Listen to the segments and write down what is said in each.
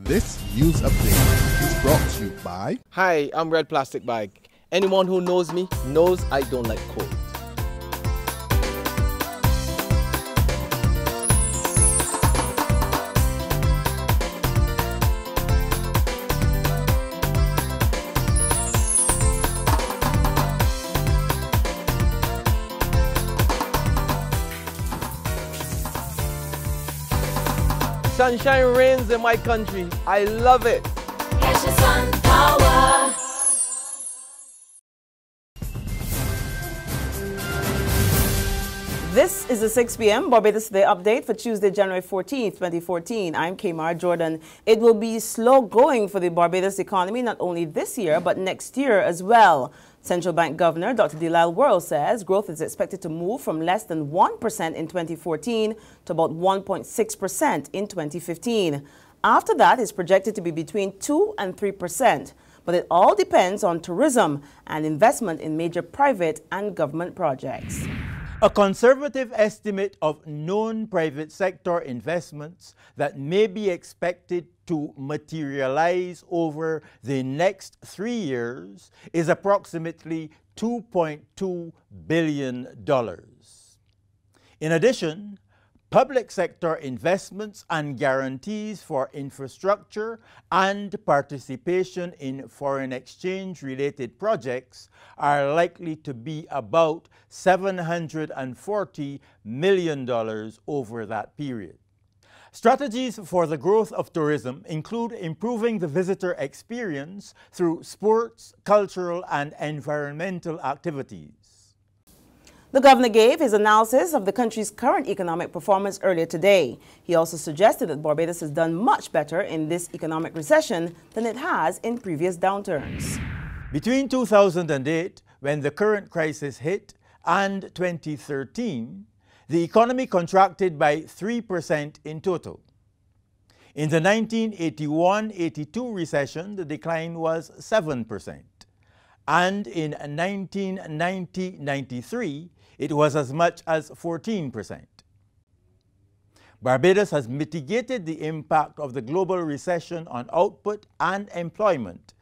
This news update is brought to you by... Hi, I'm Red Plastic Bag. Anyone who knows me knows I don't like cold. Sunshine reigns in my country. I love it. Get your sun power. This is the 6 p.m. Barbados Today update for Tuesday, January 14th, 2014. I'm Kamar Jordan. It will be slow going for the Barbados economy not only this year but next year as well. Central Bank Governor Dr. Delal Worrell says growth is expected to move from less than 1% in 2014 to about 1.6% in 2015. After that, it's projected to be between 2 and 3%. But it all depends on tourism and investment in major private and government projects. A conservative estimate of known private sector investments that may be expected to materialize over the next 3 years is approximately $2.2 billion. In addition, public sector investments and guarantees for infrastructure and participation in foreign exchange related projects are likely to be about $740 million over that period. Strategies for the growth of tourism include improving the visitor experience through sports, cultural, and environmental activities. The governor gave his analysis of the country's current economic performance earlier today. He also suggested that Barbados has done much better in this economic recession than it has in previous downturns. Between 2008, when the current crisis hit, and 2013, the economy contracted by 3% in total. In the 1981-82 recession, the decline was 7%. And in 1990-93, it was as much as 14%. Barbados has mitigated the impact of the global recession on output and employment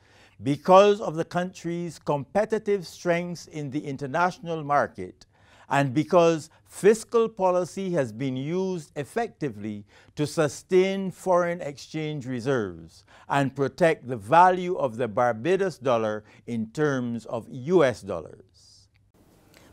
because of the country's competitive strengths in the international market and because fiscal policy has been used effectively to sustain foreign exchange reserves and protect the value of the Barbados dollar in terms of US dollars.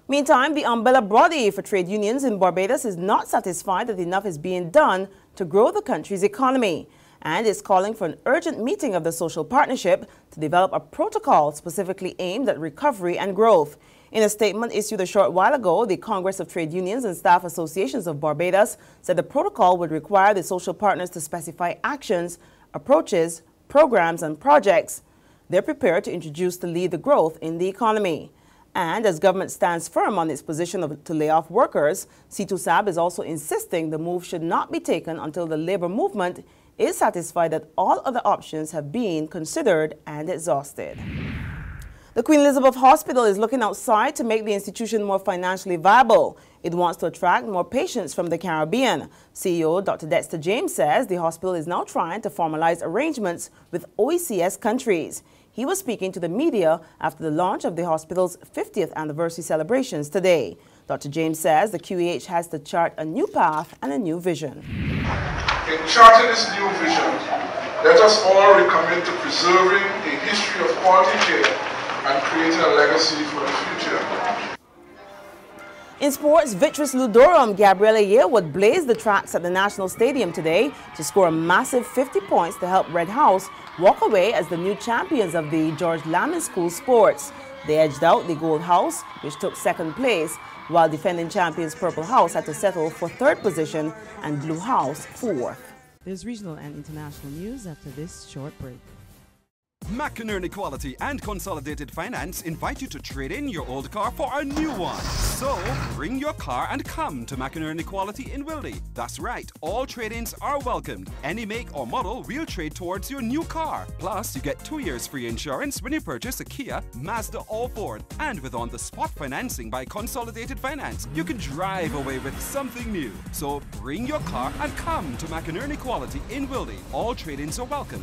Meantime, the umbrella body for trade unions in Barbados is not satisfied that enough is being done to grow the country's economy and is calling for an urgent meeting of the social partnership to develop a protocol specifically aimed at recovery and growth. In a statement issued a short while ago, the Congress of Trade Unions and Staff Associations of Barbados said the protocol would require the social partners to specify actions, approaches, programs, and projects they're prepared to introduce to lead the growth in the economy. And as government stands firm on its position to lay off workers, CTUSAB is also insisting the move should not be taken until the labor movement is satisfied that all other options have been considered and exhausted. The Queen Elizabeth Hospital is looking outside to make the institution more financially viable. It wants to attract more patients from the Caribbean. CEO Dr. Dexter James says the hospital is now trying to formalize arrangements with OECS countries. He was speaking to the media after the launch of the hospital's 50th anniversary celebrations today. Dr. James says the QEH has to chart a new path and a new vision. In charting this new vision, let us all recommit to preserving a history of quality care and creating a legacy for the future. In sports, Vitris Ludorum Gabriella Yearwood blazed the tracks at the National Stadium today to score a massive 50 points to help Red House walk away as the new champions of the George Lamon School Sports. They edged out the Gold House, which took second place, while defending champions Purple House had to settle for third position and Blue House fourth. There's regional and international news after this short break. McInerney Quality and Consolidated Finance invite you to trade in your old car for a new one. So, bring your car and come to McInerney Quality in Wildy. That's right, all trade-ins are welcomed. Any make or model, we'll trade towards your new car. Plus, you get 2 years free insurance when you purchase a Kia, Mazda or Ford. And with on-the-spot financing by Consolidated Finance, you can drive away with something new. So, bring your car and come to McInerney Quality in Wildy. All trade-ins are welcome.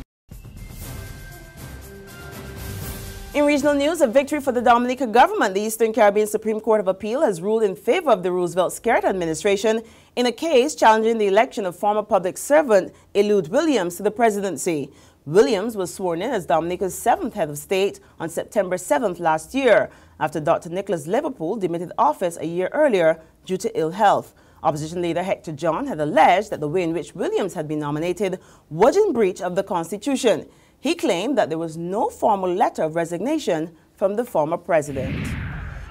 In regional news, a victory for the Dominican government. The Eastern Caribbean Supreme Court of Appeal has ruled in favor of the Roosevelt-Skerritt administration in a case challenging the election of former public servant Elude Williams to the presidency. Williams was sworn in as Dominica's 7th head of state on September 7th last year, after Dr. Nicholas Liverpool demitted office a year earlier due to ill health. Opposition leader Hector John had alleged that the way in which Williams had been nominated was in breach of the Constitution. He claimed that there was no formal letter of resignation from the former president.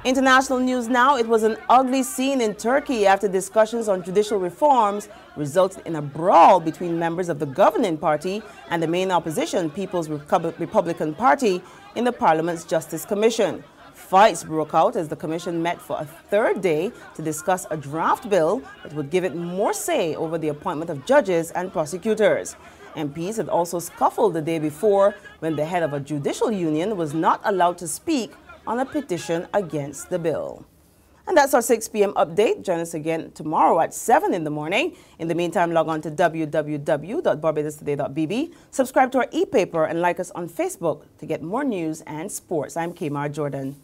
International news now. It was an ugly scene in Turkey after discussions on judicial reforms resulted in a brawl between members of the governing party and the main opposition, People's Republican Party, in the Parliament's Justice Commission. Fights broke out as the commission met for a third day to discuss a draft bill that would give it more say over the appointment of judges and prosecutors. MPs had also scuffled the day before when the head of a judicial union was not allowed to speak on a petition against the bill. And that's our 6 p.m. update. Join us again tomorrow at 7 in the morning. In the meantime, log on to www.barbadostoday.bb, subscribe to our e-paper, and like us on Facebook to get more news and sports. I'm Kamar Jordan.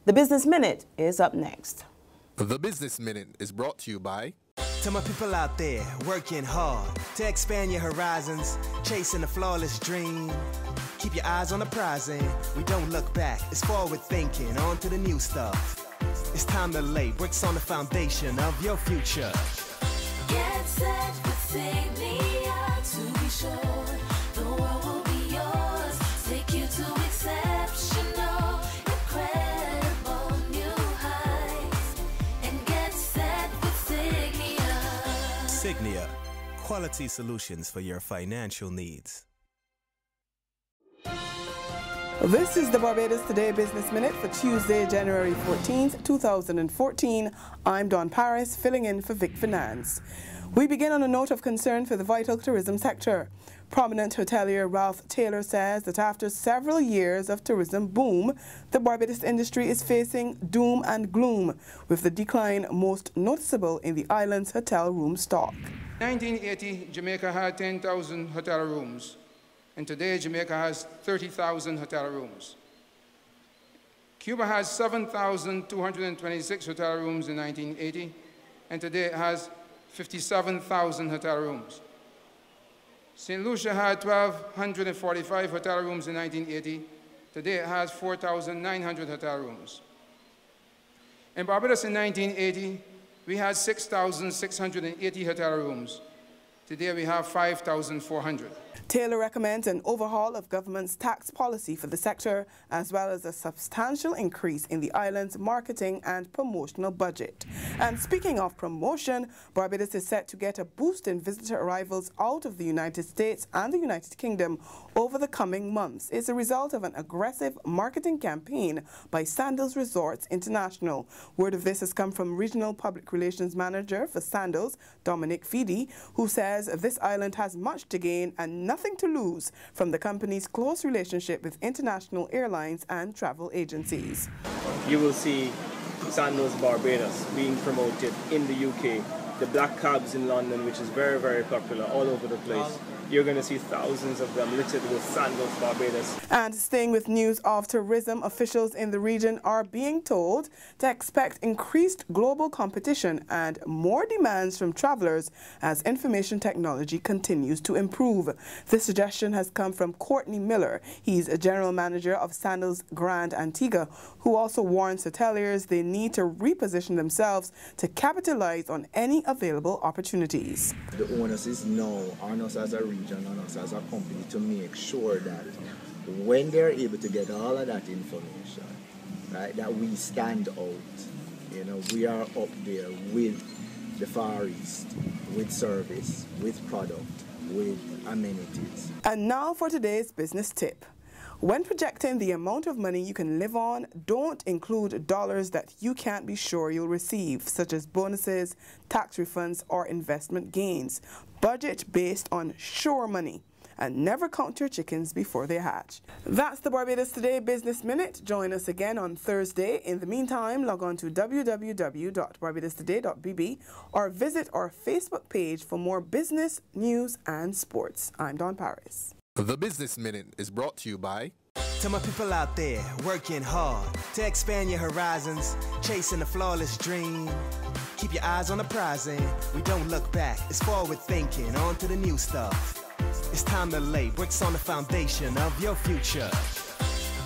The Business Minute is up next. The Business Minute is brought to you by... To my people out there working hard to expand your horizons, chasing a flawless dream. Keep your eyes on the prize and we don't look back. It's forward thinking, on to the new stuff. It's time to lay bricks on the foundation of your future. Get set with Signia to be sure the world will be yours. Take you to exceptional, incredible new heights. And get set with Signia. Signia, quality solutions for your financial needs. This is the Barbados Today Business Minute for Tuesday, January 14th, 2014. I'm Dawn Paris, filling in for Vic Finance. We begin on a note of concern for the vital tourism sector. Prominent hotelier Ralph Taylor says that after several years of tourism boom, the Barbados industry is facing doom and gloom, with the decline most noticeable in the island's hotel room stock. In 1980, Jamaica had 10,000 hotel rooms. And today, Jamaica has 30,000 hotel rooms. Cuba has 7,226 hotel rooms in 1980, and today it has 57,000 hotel rooms. St. Lucia had 1,245 hotel rooms in 1980. Today it has 4,900 hotel rooms. In Barbados in 1980, we had 6,680 hotel rooms. Today we have 5,400. Taylor recommends an overhaul of government's tax policy for the sector, as well as a substantial increase in the island's marketing and promotional budget. And speaking of promotion, Barbados is set to get a boost in visitor arrivals out of the United States and the United Kingdom over the coming months. It's a result of an aggressive marketing campaign by Sandals Resorts International. Word of this has come from Regional Public Relations Manager for Sandals, Dominic Feedy, who says this island has much to gain and nothing to lose from the company's close relationship with international airlines and travel agencies. You will see Sandals Barbados being promoted in the UK, the black cabs in London, which is very, very popular all over the place. You're going to see thousands of them littered with Sandals Barbados. And staying with news of tourism, officials in the region are being told to expect increased global competition and more demands from travelers as information technology continues to improve. This suggestion has come from Courtney Miller. He's a general manager of Sandals Grand Antigua, who also warns hoteliers they need to reposition themselves to capitalize on any available opportunities. The onus is now on us as a region, on us as a company, to make sure that when they're able to get all of that information, right, that we stand out. You know, we are up there with the Far East, with service, with product, with amenities. And now for today's business tip. When projecting the amount of money you can live on, don't include dollars that you can't be sure you'll receive, such as bonuses, tax refunds, or investment gains. Budget based on sure money. And never count your chickens before they hatch. That's the Barbados Today Business Minute. Join us again on Thursday. In the meantime, log on to www.barbadostoday.bb or visit our Facebook page for more business, news, and sports. I'm Dawn Paris. The Business Minute is brought to you by... To my people out there working hard to expand your horizons, chasing a flawless dream. Keep your eyes on the prize and we don't look back. It's forward thinking, on to the new stuff. It's time to lay bricks on the foundation of your future.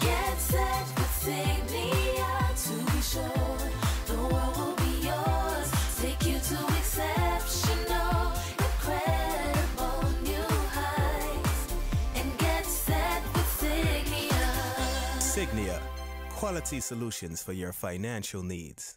Get set with Signia to be sure the world will be yours. Take you to exceptional, incredible new heights. And get set with Signia. Signia, quality solutions for your financial needs.